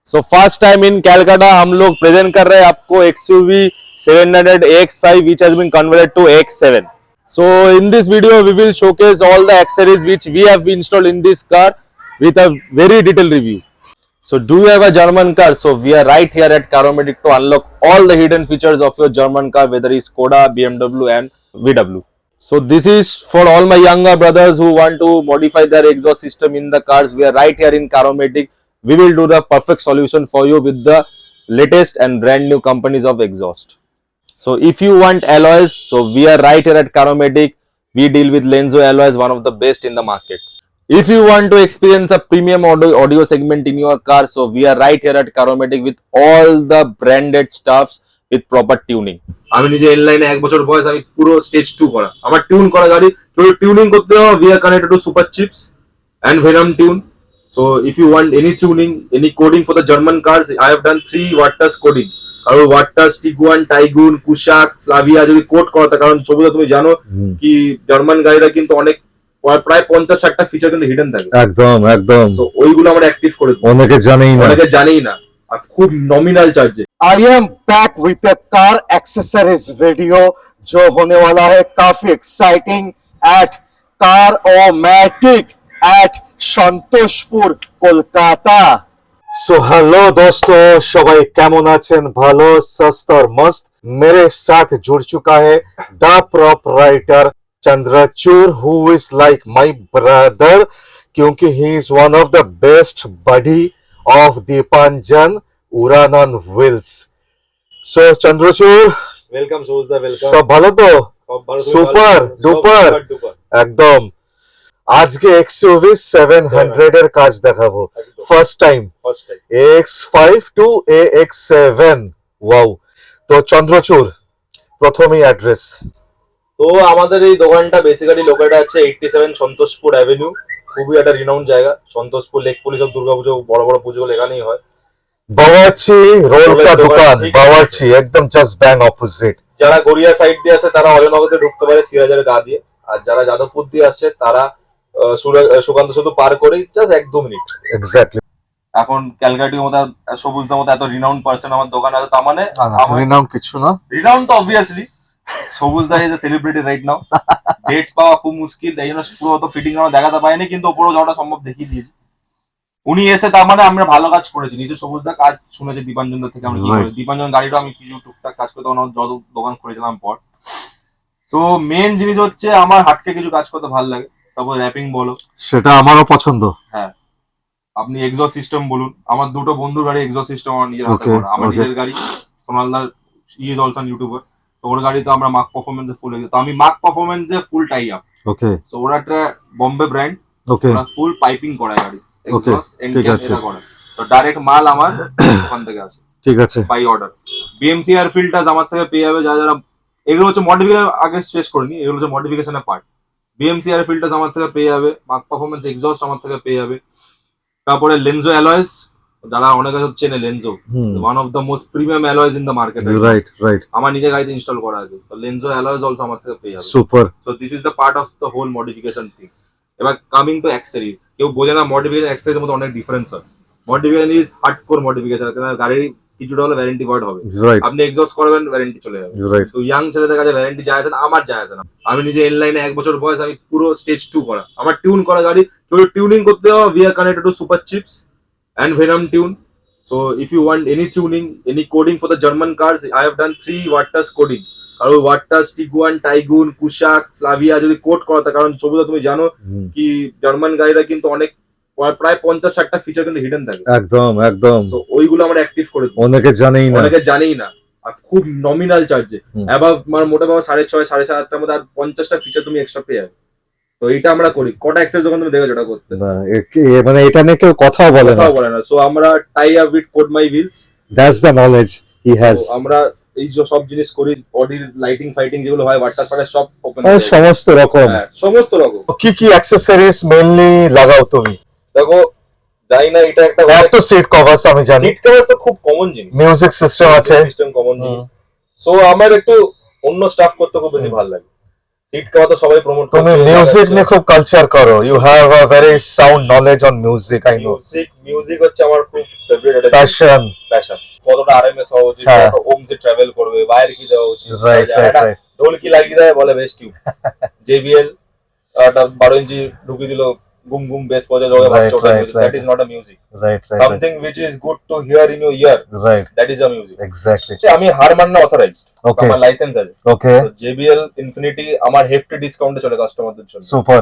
So first time in Calcutta हम लोग present कर रहे हैं आपको XUV 700 AX5 which has been converted to AX7. So in this video we will showcase all the accessories which we have installed in this car with a very detailed review. So do you have a German car? So we are right here at Caromedic to unlock all the hidden features of your German car, whether it's Skoda, BMW and VW. So this is for all my younger brothers who want to modify their exhaust system in the cars. We are right here in Caromedic. We will do the perfect solution for you with the latest and brand new companies of exhaust. So if you want alloys, so we are right here at Caromedic. We deal with Lenzo alloys, one of the best in the market. If you want to experience a premium audio segment in your car, so we are right here at Caromedic with all the branded stuffs with proper tuning. আমি নিজে N লাইনে 1 বছর বয়স, আমি পুরো stage 2 করা, আমার tune করা গাড়ি, তো টিউনিং করতে হবে we are connected to Super Chips and Venom Tune. So if you want any tuning, any coding for the German cars, I have done 3 Wattas coding. R Wattas, Tiguan, Taygun, Kushaq, Slavia যদি code করতে, কারণ ছবিটা তুমি জানো কি German গাড়িরা কিন্তু অনেক প্রায় 50-60টা ফিচার কিন্তু হিডেন থাকে। একদম একদম। সো ওইগুলো আমরা অ্যাক্টিভ করে দিই, অনেকে জানেই না আর খুব নমিনাল চার্জে। I am back with a car accessories video जो होने वाला है काफी exciting at Caromedic at Santoshpur Kolkata. So hello दोस्तों, সবাই কেমন আছেন? ভালো, সুস্থ और मस्त। मेरे साथ जुड़ चुका है the proprietor Chandrachud, who is like my brother क्योंकि he is one of the best buddy of Deepanjan Uran on wheels. So Chandrachur, welcome সৌজদা, ওয়েলকাম। সব ভালো তো? সুপার ডুপার একদম। আজকে XUV 700 এর কাজ দেখাবো, first time AX5 two AX7। Wow. তো চন্দ্রচূড়, প্রথমেই অ্যাড্রেস। তো আমাদের এই দোকানটা বেসিক্যালি লোকেশনটা আছে 87 সন্তোষপুর অ্যাভিনিউ, খুবই একটা রিনাউন্ড জায়গা। Santoshpur lake police of Durga Puja, বড় বড় পুজোগুলো এখানেই হয়। বাওয়ার্চি রোল কা দোকান, বাওয়ার্চি একদম জাস্ট ব্যাং অপোজিট। যারা গড়িয়া সাইড দিয়ে আসে তারা অজনগরে ঢুকতে পারে সিরাজের গা দিয়ে, আর যারা যাদবপুর দিয়ে আসছে তারা সুকান্ত সেতু পার করে জাস্ট 1-2 মিনিট। এক্স্যাক্টলি। এখন ক্যালকাটার মতো সবুজদার মতো এত রিনাউন্ড পারসন আমার দোকান আছে, তার মানে রিনাউন্ড কিছু না। রিনাউন্ড তো অবভিয়াসলি সবুজদা is a celebrity right now. Dates পাওয়া খুব মুশকিল, তাই জন্য পুরো অত ফিটিং আমরা দেখাতে পাইনি, কিন্তু উপরেও যাওয়াটা সম্ভব দেখিয়ে দিয়েছি। উনি এসে তার মানে আমরা ভালো কাজ করেছি। নিচে সবুজদা কাজ শুনেছে দীপাঞ্জন থেকে আমরা কি করি। দীপাঞ্জন গাড়িটা আমি কিছু টুকটাক কাজ করতে যত দোকান করেছিলাম পর। তো মেন জিনিস হচ্ছে আমার হাটকে কিছু কাজ করতে ভালো লাগে, তারপর র্যাপিং বলো, সেটা আমারও পছন্দ। হ্যাঁ, আপনি এক্সস্ট সিস্টেম বলুন, আমার দুটো বন্ধুর গাড়ি এক্সস্ট সিস্টেম আমার নিজের হাতে করা। আমার নিজের গাড়ি সোনালদার, ইজ অলসো অন ইউটিউবার, তো ওর গাড়িতে আমরা মার্ক পারফরম্যান্সে ফুল, তো আমি মার্ক পারফরম্যান্সে ফুল টাই আপ। ওকে। সো ওরা একটা বম্বে ব্র্যান্ড, ওকে, ওরা ফুল পাইপিং করায় গাড়ি, এক্সস্ট এন্ড এরা করে। তো ডাইরেক্ট মাল আমার ওখান থেকে আসে, ঠিক আছে, বাই অর্ডার। BMCR ফিল্টার্স আমার থেকে পেয়ে যাবে, যারা এগুলো হচ্ছে মডিফিকেশন, আগে শেষ করিনি, এগুলো হচ্ছে মডিফিকেশনের পার্ট। BMCR ফিল্টার্স আমার থেকে পেয়ে যাবে, মার্ক পারফরম্যান্স এক্সস্ট আমার থেকে পেয়ে যাবে। তারপরে লেনজো অ্যালয়েস, যারা অনেক কাছে চেনে, Lenso one of the most premium alloys in the market. Right right. আমার নিজের গাড়িতে ইনস্টল করা আছে, তো লেনজো অ্যালয়েস অলসো আমার থেকে পেয়ে যাবে। Super. So this is the part of the whole modification thing. এবার কামিং টু অ্যাক্সেসরিজ, কেউ বোঝে না মডিফিকেশন অ্যাক্সেসরিজের মধ্যে অনেক ডিফারেন্স হয়। মডিফিকেশন ইজ হার্ডকোর মডিফিকেশন, কারণ গাড়ির কিছুটা হলে ওয়ারেন্টি ভয়েড হবে। আপনি এক্সস্ট করবেন, ওয়ারেন্টি চলে যাবে। তো ইয়াং ছেলেদের কাছে ওয়ারেন্টি যায় না, আমার যায় না। আমি নিজে এন লাইনে 1 বছর বয়স, আমি পুরো স্টেজ 2 করা, আমার টিউন করা গাড়ি, তো টিউনিং করতে হবে we are connected to Super Chips and Venom Tune. So if you want any tuning, any coding for the German cars, I have done 3 Wattas coding. R Wattas, Tiguan, Taygun, Kushaq, Slavia যদি code করতে, কারণ ছবিটা তুমি জানো কি German গাড়িরা কিন্তু অনেক প্রায় 50-60টা ফিচার কিন্তু হিডেন থাকে। একদম একদম। তো ওইগুলো আমরা অ্যাক্টিভ করে দিই, অনেকে জানেই না আর খুব নমিনাল চার্জে। অ্যাবাভ মানে মোটামুটি 6.5-7.5 মধ্যে আর 50টা ফিচার তুমি এক্সট্রা পেয়ে যাবে। তো এটা আমরা করি। কটা এক্সেস যখন তুমি দেখেছো এটা করতে, মানে এটা নিয়ে কেউ কথাও বলে না। সো আমরা tie up with code my wheels, that's the knowledge he has. আমরা এই যে সব জিনিস করি, বডির লাইটিং ফাইটিং যেগুলো হয় ওয়াটার পারে সব ওপেন, সমস্ত রকম। কি কি অ্যাকসেসরিজ মেইনলি লাগাও তুমি? দেখো, জানি না, এটা একটা তো সিট কভারস আমি জানি, সিট কভারস তো খুব কমন জিনিস, মিউজিক সিস্টেম আছে, সিস্টেম কমন জিনিস। সো আমার একটু অন্য স্টাফ করতে খুব বেশি ভালো লাগে। সিট কভার তো সবাই প্রমোট করে। তুমি মিউজিক নিয়ে খুব কালচার করো, you have a very sound knowledge on music, I know. Music হচ্ছে আমার খুব ফেভারিট একটা প্যাশন। কতটা আরএমএস হওয়া উচিত, হ্যাঁ। কতটা ওমস এ ট্রাভেল করবে, ওয়্যার কি দেওয়া উচিত, রাইট রাইট রাইট। ঢোলকি লাগিয়ে দেয় বলে বেস্ট টিউব, জেবিএল একটা 12 ইঞ্চি ঢুকিয়ে দিল, গুম গুম বেস বাজে যাবে, বাচ্চা ওটা that is not a music. Right right. Something which is good to hear in your ear, right, that is a music. Exactly. আমি হারমান না অথরাইজড, ওকে আমার লাইসেন্স আছে। ওকে, তো জেবিএল ইনফিনিটি আমার হেফটি ডিসকাউন্টে চলে কাস্টমারদের জন্য, সুপার।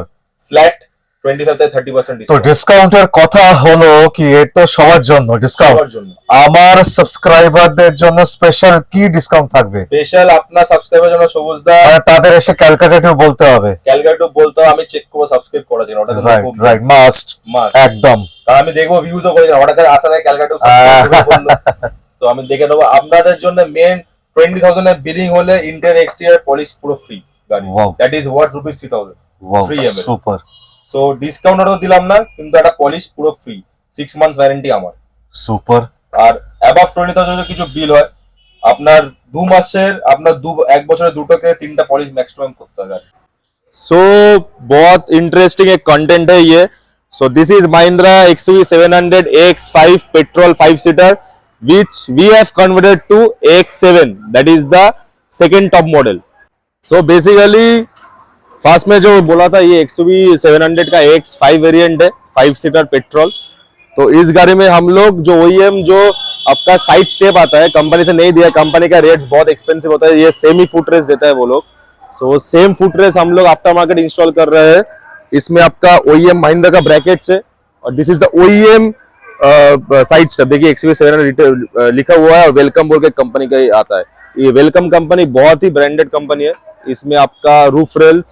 ফ্ল্যাট 25 থেকে 30% তো ডিসকাউন্ট ডিসকাউন্টের কথা হলো কি, এর তো সবার জন্য ডিসকাউন্ট, সবার জন্য। আমার সাবস্ক্রাইবারদের জন্য স্পেশাল কি ডিসকাউন্ট থাকবে? স্পেশাল আপনার সাবস্ক্রাইবার জন্য সবুজ দা মানে তাদের এসে ক্যালকুলেটর বলতে হবে, ক্যালকুলেটর বলতে হবে, আমি চেক করব সাবস্ক্রাইব করা যায় ওটা রাইট খুব রাইট, মাস্ট মাস্ট, একদম। কারণ আমি দেখবো ভিউজও করে না ওটা আসার আগে ক্যালকুলেটর সাবস্ক্রাইব করলো, তো আমি দেখে নেবো। আপনাদের জন্য মেন 20,000 এর বিলিং হলে ইন্টেরিয়র এক্সটেরিয়র পলিশ পুরো ফ্রি গাড়ি, Wow. That is watt rupees 3000 wow, 3 ml। Super so discount তো দিলাম না, কিন্তু একটা পলিশ পুরো ফ্রি, 6 মান্থস ওয়ারেন্টি আমার। সুপার। আর অ্যাবাভ 20,000 যদি কিছু বিল হয়, আপনার 2 মাসের, আপনার 1 বছরে 2 থেকে 3টা পলিশ ম্যাক্সিমাম করতে হবে। सो बहुत इंटरेस्टिंग एक कंटेंट है ये। सो this is Mahindra XUV 700 AX5 petrol 5 seater which we have converted to AX7, that is the second top model. So basically first में जो बोला था ये XUV 700 का AX5 वेरिएंट है, 5 सीटर पेट्रोल। तो इस गाड़ी में हम लोग जो OEM जो आपका साइड स्टेप आता है कंपनी से नहीं दिया, कंपनी का रेट बहुत एक्सपेंसिव होता है, ये सेमी फुट रेस देता है वो लोग। सो सेम फुट रेस हम लोग आफ्टर मार्केट इंस्टॉल कर रहे हैं। इसमें आपका OEM महिंद्रा का ब्रैकेट्स है और this is the OEM side step. देखिए XUV 700 लिखा हुआ है और वेलकम बोल के कंपनी का ही आता है। ये वेलकम कंपनी बहुत ही ब्रांडेड कंपनी है। इसमें आपका रूफ रेल्स,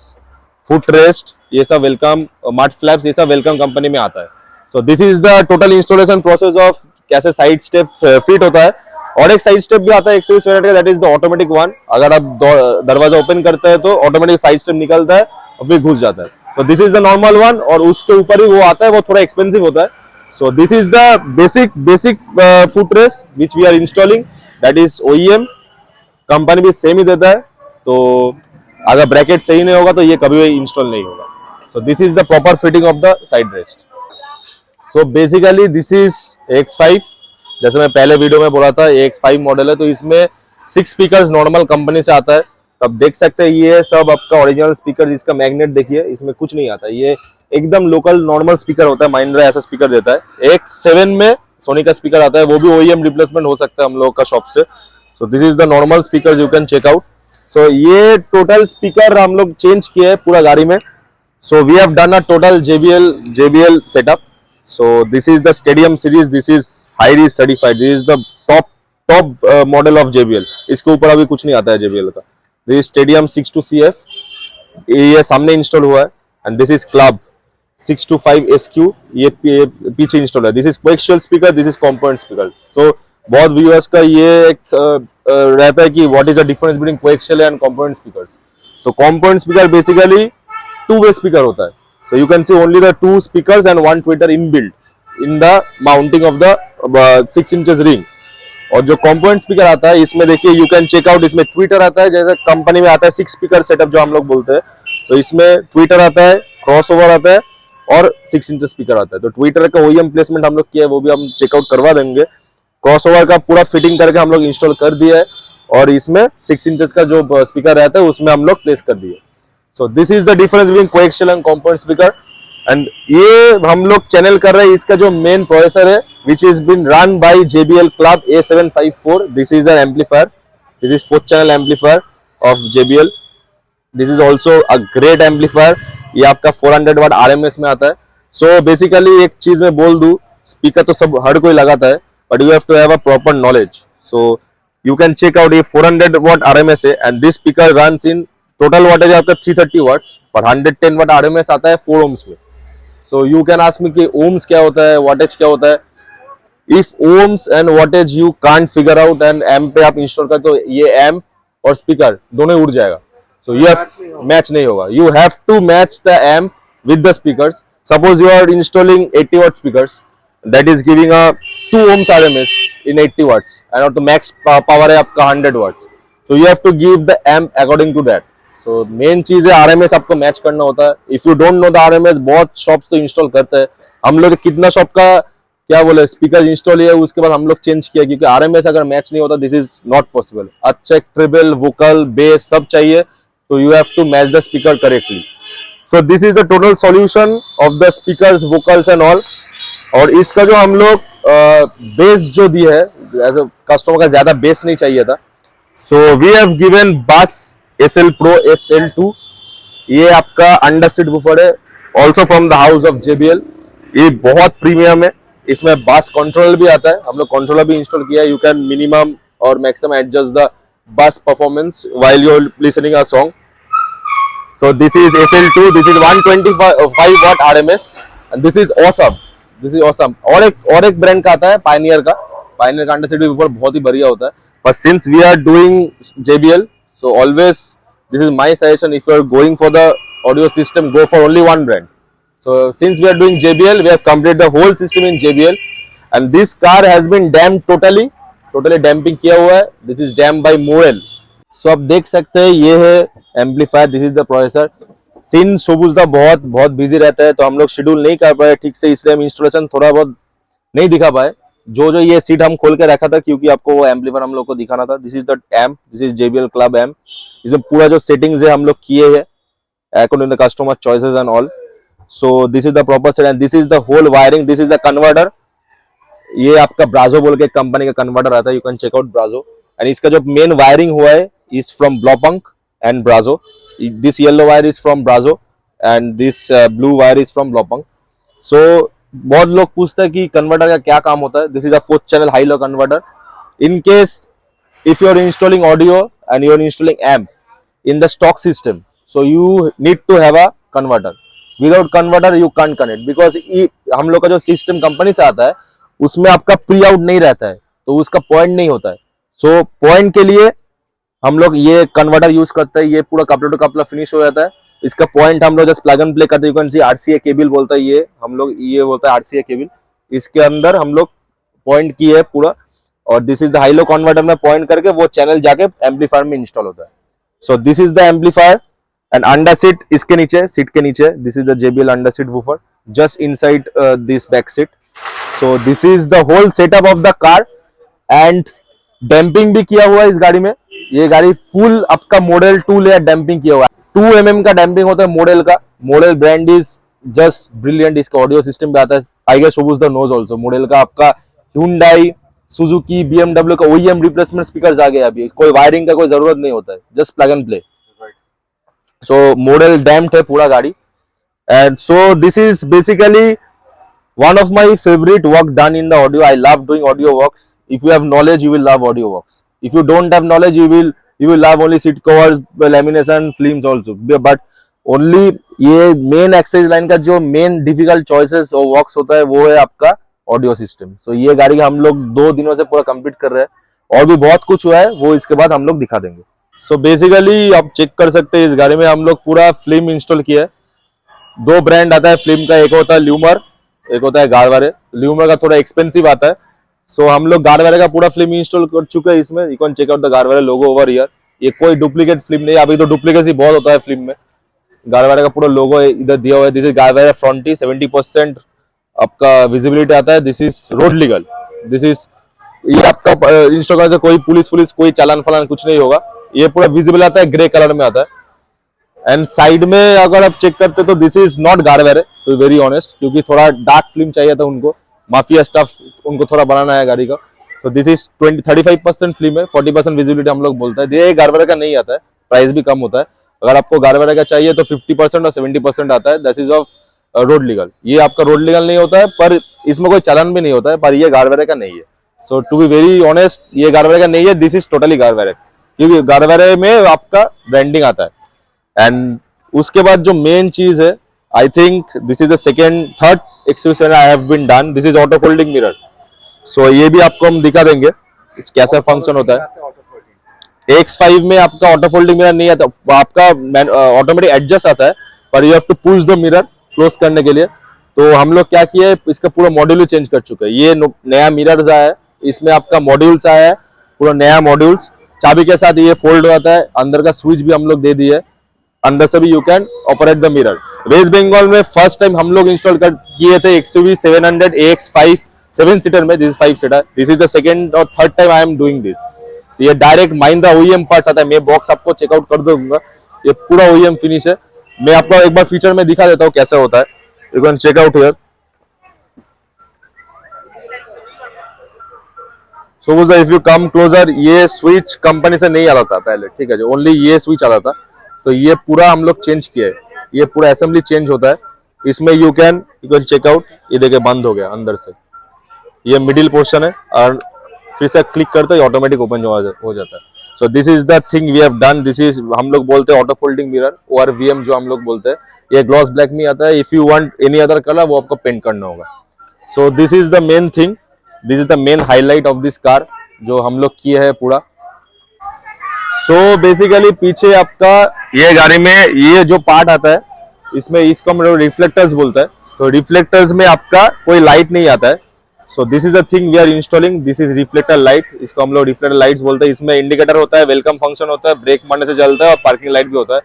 फुट रेस्ट, ये सब वेलकम, मड फ्लैप्स, ये सब वेलकम कंपनी में आता है। So this is the total installation process of कैसे साइड स्टेप फिट होता है। और एक साइड स्टेप भी आता है XUV 700 का, that is the automatic one. अगर आप दरवाजा ओपन करते हैं तो ऑटोमेटिक साइड स्टेप निकलता है और फिर घुस जाता है। तो this is the normal one, और उसके ऊपर ही वो आता है, वो थोड़ा एक्सपेंसिव होता है। So this is the basic foot rest which we are installing, that is OEM, company भी सेम ही देता है। तो अगर ब्रैकेट सही नहीं होगा तो ये कभी भी इंस्टॉल नहीं होगा। सो this is the proper fitting of the side rest. So basically this is AX5, जैसे मैं पहले वीडियो में बोला था AX5 मॉडल है। तो इसमें 6 स्पीकर्स नॉर्मल कंपनी से आता है। तब देख सकते हैं ये सब आपका ओरिजिनल स्पीकर, जिसका मैग्नेट देखिए, इसमें कुछ नहीं आता, ये एकदम लोकल नॉर्मल स्पीकर होता है। महिंद्रा ऐसा स्पीकर देता है। AX7 में सोनी का स्पीकर आता है, वो भी OEM रिप्लेसमेंट हो सकता है हम लोग का शॉप से। So this is the normal speaker, you can check out. So ये टोटल स्पीकर हम लोग चेंज किए हैं पूरा गाड़ी में। So we have done a total JBL setup. So this is the Stadium series, this is high reach certified, this is the top model of JBL। इसके ऊपर अभी कुछ नहीं आता है JBL का। This is Stadium 62CF, ये सामने इंस्टॉल हुआ है। and this is Club 625SQ, ये पीछे इंस्टॉल है। This is coaxial speaker, this is component speaker। So बहुत व्यूअर्स का ये एक रहता है कि what is the difference between coaxial and component speakers। तो component speaker basically two-way speaker होता है। So you can see only the 2 speakers and 1 tweeter inbuilt in the mounting of the 6 inches ring। और जो component speaker आता है इसमें देखिए, you can check out, इसमें tweeter आता है, जैसे कंपनी में आता है 6 speaker setup जो हम लोग बोलते हैं। तो इसमें tweeter आता है, crossover आता है और 6 inches speaker आता है। तो tweeter का OEM प्लेसमेंट हम लोग किया है, वो भी हम चेकआउट करवा देंगे। crossover का पूरा फिटिंग करके हम लोग इंस्टॉल कर दिया है, और इसमें 6 inches का जो स्पीकर रहता है उसमें हम लोग प्लेस कर दिए। So this is the difference between coaxial and component speaker। and ये हम लोग चैनल कर रहे हैं, इसका जो मेन प्रोसेसर है which is been run by JBL Club A754। this is an amplifier, this is 4th channel amplifier of JBL। this is also a great amplifier। ये आपका 400 वाट RMS में आता है। so basically एक चीज मैं बोल दूं, स्पीकर तो सब हर कोई लगाता है, but you have to have a proper knowledge। so you can check out, ये 400 watt RMS है, and this speaker runs in total wattage आपका 330 वाट्स, पर 110 वाट RMS आता है 4 ohms में। सो यू कैन आस्क मी कि ohms क्या होता है, वाटेज क्या होता है। If ohms and wattage you can't figure out and amp पे आप इंस्टॉल कर, तो ये एम्प और स्पीकर दोनों उड़ जाएगा। सो ये मैच नहीं होगा। You have to match the amp with the speakers. Suppose you are installing 80 watt speakers, that is giving a 2 ohms RMS in 80 watts, and the max power है आपका 100 watts। so you have to give the amp according to that। So main चीज है RMS आपको match करना होता है. If you don't know the RMS, बहुत shops तो इंस्टॉल करते हैं. हम लोग कितना शॉप का क्या बोले स्पीकर इंस्टॉल किया, उसके बाद हम लोग चेंज किया, क्योंकि आरएमएस अगर मैच नहीं होता दिस इज नॉट पॉसिबल. अच्छा ट्रिबल, वोकल, बेस सब चाहिए, तो you have to match the speaker correctly. So this is the total solution of the speakers, vocals and all. और इसका जो हम लोग बेस जो दी है, कस्टमर का ज्यादा बेस नहीं चाहिए था, सो वी हैव गिवन बास SL Pro SL2. ये आपका अंडर सीट वूफर है, also from the house of JBL. ये बहुत प्रीमियम है. इसमें बास कंट्रोलर भी आता है, हम लोग कंट्रोलर भी इंस्टॉल किया है. यू कैन मिनिमम और maximum adjust the bass performance while you're listening a song. So this is SL2, this is 125 watt RMS and this is awesome. This is awesome. और एक ब्रांड का आता है Pioneer का under seat ऊपर बहुत ही बढ़िया होता है. But since we are doing JBL, so always this is my suggestion, if you are going for the audio system, go for only one brand. So since we are doing JBL, we have completed the whole system in JBL and this car has been damped totally damping किया हुआ है. This is damp by Morel. So आप देख सकते हैं ये है amplifier, this is the processor. Since शोबुजदा बहुत बिजी रहता है, तो हम लोग शेड्यूल नहीं कर पाए ठीक से, इसलिए हम इंस्टॉलेशन थोड़ा बहुत नहीं दिखा पाए. जो ये सीट हम खोल के रखा था, क्योंकि आपको वो एम्पलीफायर हम लोग को दिखाना था. This is the amp, this is JBL club amp. इसमें पूरा जो सेटिंग्स है हम लोग किए हैं according the customer choices and all. So this is the proper set and this is the whole wiring. This is the converter. ये आपका ब्राजो बोल के कंपनी का कन्वर्टर आता है, you can check out Brax. And इसका जो मेन वायरिंग हुआ है is from Blaupunkt and Brax. This yellow wire is from Brax and this blue wire is from Blaupunkt. So बहुत लोग पूछते हैं कि कन्वर्टर का क्या काम होता है. This is a 4th channel high low converter. In case if you are installing audio and you are installing amp in the stock system, so you need to have a converter. Without converter you can't connect, because हम लोग का जो system company से आता है उसमें आपका pre out नहीं रहता है, तो उसका पॉइंट नहीं होता है. सो पॉइंट के लिए हम लोग ये कन्वर्टर यूज करते हैं. ये पूरा कपड़ा टू कपड़ा फिनिश हो जाता है. इसका पॉइंट हम लोग जस्ट प्लग एंड प्ले करते हैं. You can see RCA cable बोलता है ये, हम लोग ये बोलता है RCA केबल. इसके अंदर हम लोग पॉइंट किए है पूरा, और this is the high low converter में पॉइंट करके वो चैनल जाके एम्पलीफायर में इंस्टॉल होता है. So this is the amplifier and under seat इसके नीचे, सीट के नीचे this is the JBL under seat woofer just inside this back seat. So this is the whole setup of the car and damping भी किया हुआ है इस गाड़ी में. ये गाड़ी फुल आपका मॉडल 2 लेयर डैम्पिंग किया हुआ है. 2 mm का डैम्पिंग होता है मॉडल का. Model brand is just brilliant. इसका ऑडियो सिस्टम भी आता है. I guess showbiz the nose also. Model का आपका Hyundai, Suzuki, BMW का OEM रिप्लेसमेंट स्पीकर्स आ गए अभी. कोई वायरिंग का कोई जरूरत नहीं होता है, just plug and play. So model damped है पूरा गाड़ी. And so this is basically one of my favorite work done in the audio. I love doing audio works. If you have knowledge, you will love audio works. If you don't have knowledge, you will love only seat covers, lamination, films also. But only ये main accessory line का जो main difficult choices और works होता है वो है आपका audio system. So ये गाड़ी हम लोग 2 दिनों से पूरा complete कर रहे हैं, और भी बहुत कुछ हुआ है वो इसके बाद हम लोग दिखा देंगे. So basically आप चेक कर सकते हैं इस गाड़ी में हम लोग पूरा फिल्म इंस्टॉल किया है. 2 ब्रांड आता है फिल्म का, एक होता है ल्यूमर, एक होता है गारवारे. ल्यूमर का थोड़ा एक्सपेंसिव आता है. सो हम लोग गारवारे का पूरा फिल्म इंस्टॉल कर चुके हैं इसमें. You can check out the Garware logo over here. ये कोई डुप्लीकेट फिल्म नहीं है. अभी तो डुप्लीकेसी बहुत होता है फिल्म में. गारवारे का पूरा लोगो इधर दिया हुआ है. This is Garware फ्रंटी. 70% आपका विजिबिलिटी आता है. This is road legal. This is ये आपका इंस्टॉल करने से कोई पुलिस कोई चालान फलान कुछ नहीं होगा. ये पूरा विजिबल आता है, ग्रे कलर में आता है. एंड साइड में अगर आप चेक करते तो this is not Garware, to be very honest, क्योंकि थोड़ा डार्क फिल्म चाहिए था उनको. माफिया स्टफ उनको थोड़ा बनाना है गाड़ी का. तो दिस इज 35% फिल्म है, 40% विजिबिलिटी हम लोग बोलते हैं. ये गारवेयर का नहीं आता है, प्राइस भी कम होता है. अगर आपको गारवेयर का चाहिए तो 50% और 70% आता है. This is of road legal. ये आपका रोड लीगल नहीं होता है, पर इसमें कोई चालान भी नहीं होता है, पर ये गारवेयर का नहीं है. सो टू बी वेरी ऑनेस्ट ये गारवेयर का नहीं है. दिस इज टोटली गारवेयर, क्योंकि गारवेयर में आपका ब्रांडिंग आता है. एंड उसके बाद जो मेन चीज है, I think this is the third experience I have been done. This is auto folding mirror. So ये भी आपको हम दिखा देंगे कैसा फंक्शन होता है. X5 में आपका ऑटो फोल्डिंग मिरर नहीं आता, आपका ऑटोमेटिक एडजस्ट आता है, पर you have to push the mirror close करने के लिए. तो हम लोग क्या किए, इसका पूरा मॉड्यूल चेंज कर चुके हैं. ये नया मिरर्स आया है, इसमें आपका मॉड्यूल्स आया है, पूरा नया मॉड्यूल्स. चाबी के साथ ये फोल्ड हो जाता है. अंदर का स्विच भी हम लोग दे दिए. अंदर से भी you can operate the mirror. West Bengal में फर्स्ट टाइम हम लोग इंस्टॉल कर किए थे XUV 700 AX5 7 सीटर में, this is 5 seater, this is the second और third time I am doing this. ये डायरेक्ट महिंद्रा OEM पार्ट्स आता है, मैं बॉक्स आपको चेकआउट कर दूंगा, ये पूरा OEM फिनिश है। मैं आपको एक बार फीचर में दिखा देता हूँ कैसे होता है, you can check out here. Suppose if you come closer, ये स्विच कंपनी से नहीं आता था पहले, ठीक है, जो ओनली ये स्विच आता था, तो ये पूरा हम लोग चेंज किया है, ये पूरा असेंबली चेंज होता है इसमें। यू कैन चेक आउट, ये देखिए बंद हो गया अंदर से, ये मिडिल पोर्शन है, और फिर से क्लिक करते ही ऑटोमेटिक ओपन हो जाता है। So this is the thing we have done, this is हम लोग बोलते हैं ऑटो फोल्डिंग मिरर, ORVM जो हम लोग बोलते हैं। ये ग्लॉस ब्लैक में आता है, if you want any other colour वो आपको पेंट करना होगा। सो this is the main thing, this is the main highlight of this car जो हम लोग किए है पूरा। सो बेसिकली पीछे आपका ये गाड़ी में ये जो पार्ट आता है, इसमें इसको हम लोग रिफ्लेक्टर्स बोलते हैं, तो रिफ्लेक्टर्स में आपका कोई लाइट नहीं आता है। So this is the thing we are installing, this is reflector light, इसको हम लोग रिफ्लेक्टर लाइट्स बोलते हैं। इसमें इंडिकेटर होता है, वेलकम फंक्शन होता है, ब्रेक मारने से जलता है, और पार्किंग लाइट भी होता है।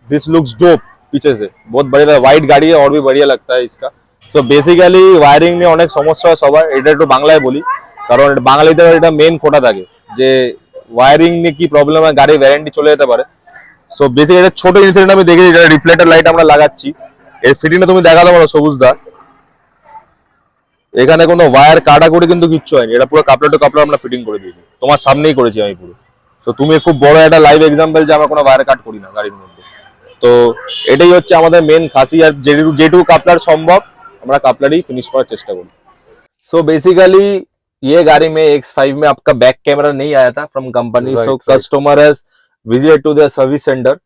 दिस लुक्स डोप, पीछे से बहुत बढ़िया, व्हाइट गाड़ी है और भी बढ़िया लगता है इसका। सो बेसिकली वायरिंग में अनेक समस्या है सबार, এটা একটু বাংলায় বলি, কারণ বাঙালিদের এটা মেইন খোটা থাকে যে ওয়্যারিং নিয়ে কি প্রবলেম হয়, গাড়ি ওয়ারেন্টি চলে যেতে পারে। সো বেসিক্যালি এটা ছোট ইনসিডেন্ট আমি দেখেছি, এটা রিফ্লেক্টর লাইট আমরা লাগাচ্ছি, এর ফিটিংটা তুমি দেখাতে পারো সবুজদা, এখানে কোনো ওয়্যার কাটাকুটি কিন্তু কিচ্ছু হয়নি, এটা পুরো কাপড় টু কাপড় আমরা ফিটিং করে দিয়েছি, তোমার সামনেই করেছি আমি পুরো। তো তুমি খুব বড় একটা লাইভ এক্সাম্পল যে আমরা কোনো ওয়্যার কাট করি না গাড়ির মধ্যে। তো এটাই হচ্ছে আমাদের মেন খাসি, আর যেটুকু কাপলার সম্ভব আমরা কাপলারই ফিনিশ করার চেষ্টা করি। सो बेसिकली ये गाड़ी में X5 में आपका बैक कैमरा नहीं आया था from company, so customer has visited to the service centre,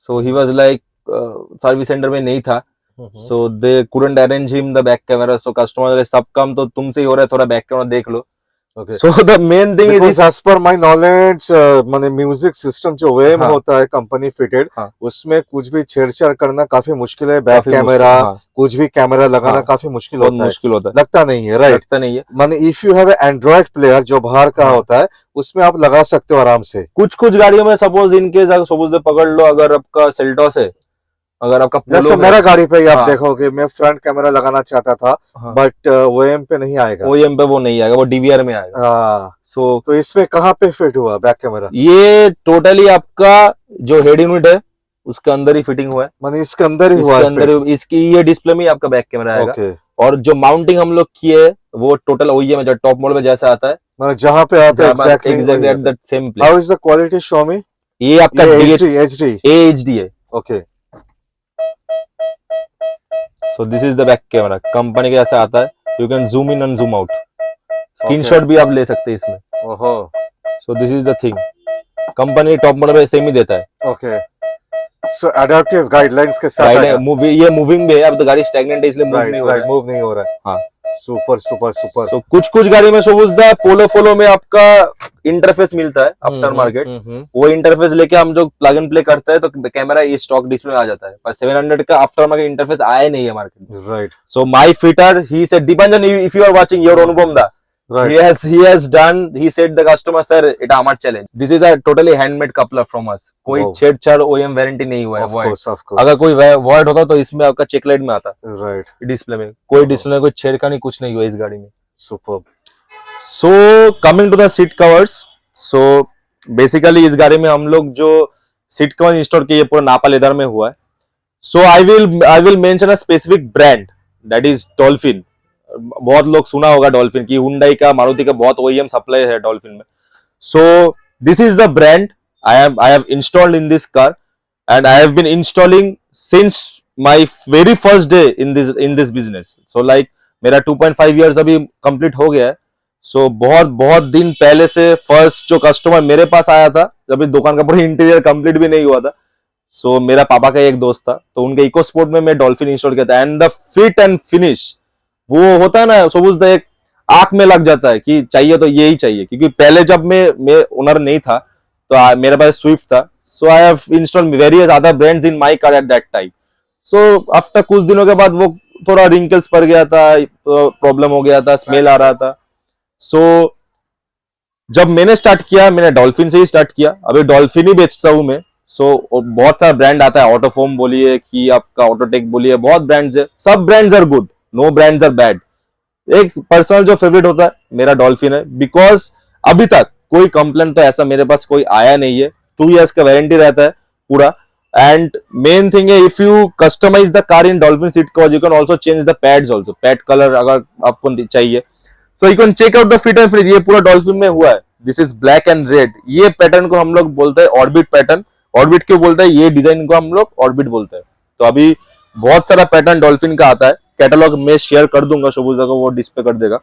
so he was like service centre में नहीं था, so they couldn't arrange him the back camera, so customer सब काम तो तुमसे ही हो रहा है, थोड़ा बैक कैमरा देख लो। So the main thing is as per my knowledge माने म्यूजिक सिस्टम जो वेम होता है कंपनी फिटेड, उसमें कुछ भी छेड़छाड़ करना काफी मुश्किल है, बैक कैमरा कुछ भी कैमरा लगाना काफी मुश्किल होता है, लगता नहीं है, राइट? लगता नहीं है, माने if you have Android player जो बाहर का होता है उसमें आप लगा सकते हो आराम से। कुछ गाड़ियों में सपोज इनकेस सपोज पकड़ लो, अगर आपका सेल्टॉस है, अगर आपका जैसे मेरा गाड़ी पे आप देखोगे मैं फ्रंट कैमरा लगाना चाहता था, बट OEM पे नहीं आएगा, OEM पे वो नहीं आएगा, वो DVR में आएगा। तो इसमें कहाँ पे फिट हुआ बैक कैमरा? ये टोटली आपका जो हेड यूनिट है उसके अंदर ही फिटिंग हुआ है, माने इसके अंदर ही हुआ है, इसकी ये डिस्प्ले में आपका बैक कैमरा आएगा। और जो माउंटिंग हम लोग किए वो टोटल OEM है, जो टॉप मॉडल में जैसा आता है, मतलब जहाँ पे आता है exactly at that same place. How is the quality show मी? ये आपका HD AHD है, okay. So this is the back camera, company के ऐसा आता है, you can zoom in and zoom out, screenshot भी आप ले सकते हैं इसमें। ओहो, सो this is the thing, company top model में सेम ही देता है। ओके, सो एडेप्टिव गाइडलाइंस के साथ ये मूविंग भी है, अब तो गाड़ी स्टैग्नेंट है इसलिए मूव नहीं हो रहा है। हाँ, सुपर सुपर सुपर। तो कुछ गाड़ी में सोचता पोलो फोलो में आपका इंटरफेस मिलता है आफ्टर मार्केट, वो इंटरफेस लेके हम जो प्लग एंड प्ले करते हैं तो कैमरा ये स्टॉक डिस्प्ले में आ जाता है, पर 700 का आफ्टर मार्केट इंटरफेस आया नहीं है मार्केट में, right? So my fitter he said Dipanjan, if you are watching your Anupam da, right, he has done, he said the customer sir এটা আমার challenge, this is a totally handmade coupler from us, कोई छेड़छाड़ OEM warranty नहीं हुआ है, अगर कोई void होता तो इसमें आपका चेक लाइट में आता, राइट? डिस्प्ले में कोई डिस्प्ले में कोई छेड़खानी कुछ नहीं हुआ इस गाड़ी में। Super. So coming to the seat covers, so basically इस गाड़ी में हम लोग जो सीट कवर इंस्टॉल किए पूरा नापा लेदर में हुआ है। So I will mention a specific brand, that is Dolphin. बहुत लोग सुना होगा डॉल्फिन की, हुंडई का, मारुति का बहुत OEM सप्लाई है डॉल्फिन में। So this is the brand I have installed in this car, and I have been installing since my very first day in this business. So like मेरा 2.5 years अभी complete हो गया है। सो बहुत दिन पहले से फर्स्ट जो कस्टमर मेरे पास आया था, जब इस दुकान का पूरा इंटीरियर कंप्लीट भी नहीं हुआ था, सो मेरा पापा का एक दोस्त था, तो उनके इको स्पोर्ट में मैं डॉल्फिन इंस्टॉल किया था, and the fit and finish वो होता है ना, सपोज एक आंख में लग जाता है कि चाहिए तो यही चाहिए, क्योंकि पहले जब मैं ओनर नहीं था तो मेरे पास स्विफ्ट था, so I have installed various other brands in my car at that time. So after कुछ दिनों के बाद वो थोड़ा रिंकल्स पड़ गया था, प्रॉब्लम हो गया था, स्मेल आ रहा था। सो जब मैंने स्टार्ट किया, मैंने डॉल्फिन से ही स्टार्ट किया, अभी डॉल्फिन ही बेचता हूं मैं। सो बहुत सारा ब्रांड आता है, ऑटोफोम बोलिए कि आपका ऑटोटेक बोलिए, बहुत ब्रांड्स है, सब brands are good, no brands are bad. एक पर्सनल जो फेवरेट होता है मेरा डॉल्फिन है, बिकॉज अभी तक कोई कंप्लेंट तो ऐसा मेरे पास कोई आया नहीं है। 2 years का वारंटी रहता है पूरा। एंड मेन थिंग है, if you customize the car in Dolphin seat cover, you can also change the pads also, pad colour अगर आपको चाहिए, so you can check out the fit and finish. ये पूरा Dolphin में हुआ है, this is black and red. ये pattern को हम लोग बोलते हैं ऑर्बिट पैटर्न। ऑर्बिट क्यों बोलते हैं, ये डिजाइन को हम लोग ऑर्बिट बोलते हैं। तो अभी बहुत सारा पैटर्न डॉल्फिन का आता है, कैटलॉग में शेयर कर दूंगा, शोभुजा को वो डिस्प्ले कर देगा।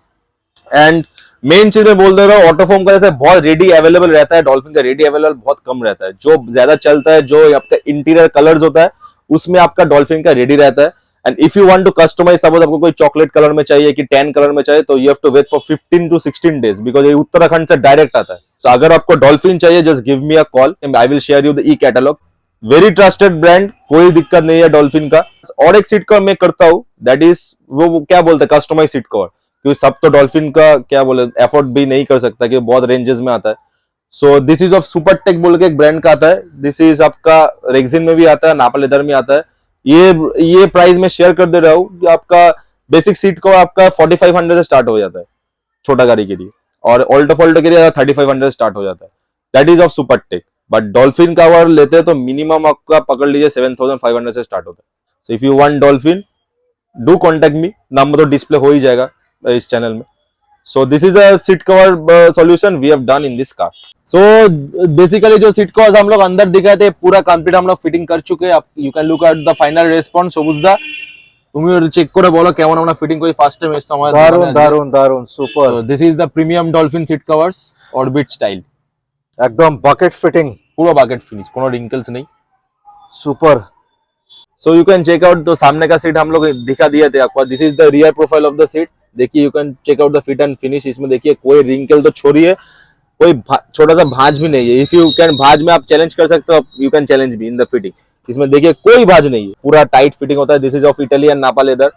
एंड मेन चीज मैं बोल दे रहा हूँ, ऑटोफोम का जैसे बहुत रेडी अवेलेबल रहता है, डॉल्फिन का रेडी अवेलेबल बहुत कम रहता है। जो ज्यादा चलता है, जो आपका इंटीरियर कलर्स होता है, उसमें आपका डॉल्फिन का रेडी रहता है। And if you want to customize, suppose आपको कोई चॉकलेट कलर में चाहिए कि टैन कलर में चाहिए, तो you have to wait for 15 to 16 days, because ये उत्तराखंड से डायरेक्ट आता है। सो अगर आपको डॉल्फिन चाहिए, just give me a call, I will share you the E catalogue. Very trusted brand, कोई दिक्कत नहीं है डॉल्फिन का। और एक सीट कवर मैं करता हूँ, दैट इज वो क्या बोलते हैं, कस्टमाइज सीट कवर, क्योंकि सब तो डॉल्फिन का क्या बोले एफोर्ड भी नहीं कर सकता, कि बहुत रेंजेस में आता है। So this is of Supertech बोल के एक ब्रांड का आता है। दिस इज आपका रेक्सिन में भी आता है, नापा लेदर में आता है। ये प्राइस में शेयर कर दे रहा हूँ कि आपका बेसिक सीट कवर आपका 4500 से स्टार्ट हो जाता है छोटा गाड़ी के लिए, और ऑल्टो फोल्टो के लिए 3500 से स्टार्ट हो जाता है। That is of Supertech. But dolphin का अगर लेते हैं तो मिनिमम आपका पकड़ लीजिए 7500 से स्टार्ट होता है। So if you want Dolphin, do contact me, number तो डिस्प्ले हो ही जाएगा इस चैनल में। So this is a seat cover solution we have done in this car. So basically जो सीट कवर्स हम लोग अंदर दिखाए थे, पूरा कंप्लीट हम लोग फिटिंग कर चुके हैं। You can look at the final response. সবুজদা তুমি চেক করে বলো কেমন আমরা ফিটিং করি ফার্স্ট টাইম এসে সময়। দারুন দারুন দারুন, super. This is the premium Dolphin seat covers orbit style, একদম বাকেট ফিটিং, পুরো বাকেট ফিনিশ, কোনো रिंकल्स नहीं। Super. So you can check out. तो सामने का सीट हम लोग दिखा दिए थे आपको, this is the rear profile of the seat. देखिए you can check out the fit and finish. इसमें देखिए कोई रिंकल तो छोड़िए, कोई छोटा सा भांज भी नहीं है। इफ यू कैन, भांज में आप चैलेंज कर सकते हो, यू कैन चैलेंज भी इन द फिटिंग। इसमें देखिए कोई भांज नहीं है, पूरा टाइट फिटिंग होता है। दिस इज ऑफ इटालियन नापा लेदर।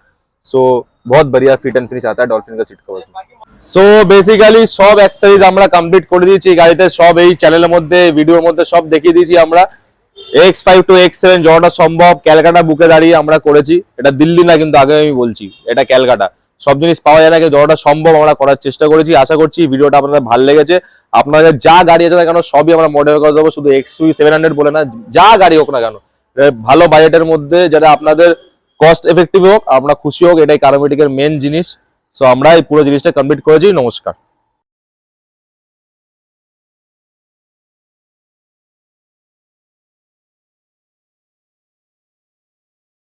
सो बहुत बढ़िया फिट एंड फिनिश आता है डॉल्फिन का सीट कवर में। সো বেসিক্যালি সব অ্যাক্সেসরিজ আমরা কমপ্লিট করে দিয়েছি গাড়িতে, সব এই চ্যানেলের মধ্যে ভিডিওর মধ্যে সব দেখিয়ে দিয়েছি আমরা। X5 to X7 যতটা সম্ভব ক্যালকাটা বুকে দাঁড়িয়ে আমরা করেছি। এটা দিল্লি না, কিন্তু আগে আমি বলছি এটা ক্যালকাটা। সব জিনিস পাওয়া যায় না, যতটা সম্ভব আমরা করার চেষ্টা করেছি। আশা করছি ভিডিওটা আপনাদের ভালো লেগেছে। আপনাদের যা গাড়ি আছে না কেন সবই আমরা মডিফাই করে দেবো, শুধু XUV 700 বলে না, যা গাড়ি হোক না কেন ভালো বাজেটের মধ্যে, যেটা আপনাদের কস্ট এফেক্টিভ হোক, আপনারা খুশি হোক, এটাই কারোমেটিকের মেন জিনিস। সো আমরা এই পুরো জিনিসটা কমপ্লিট করেছি। নমস্কার।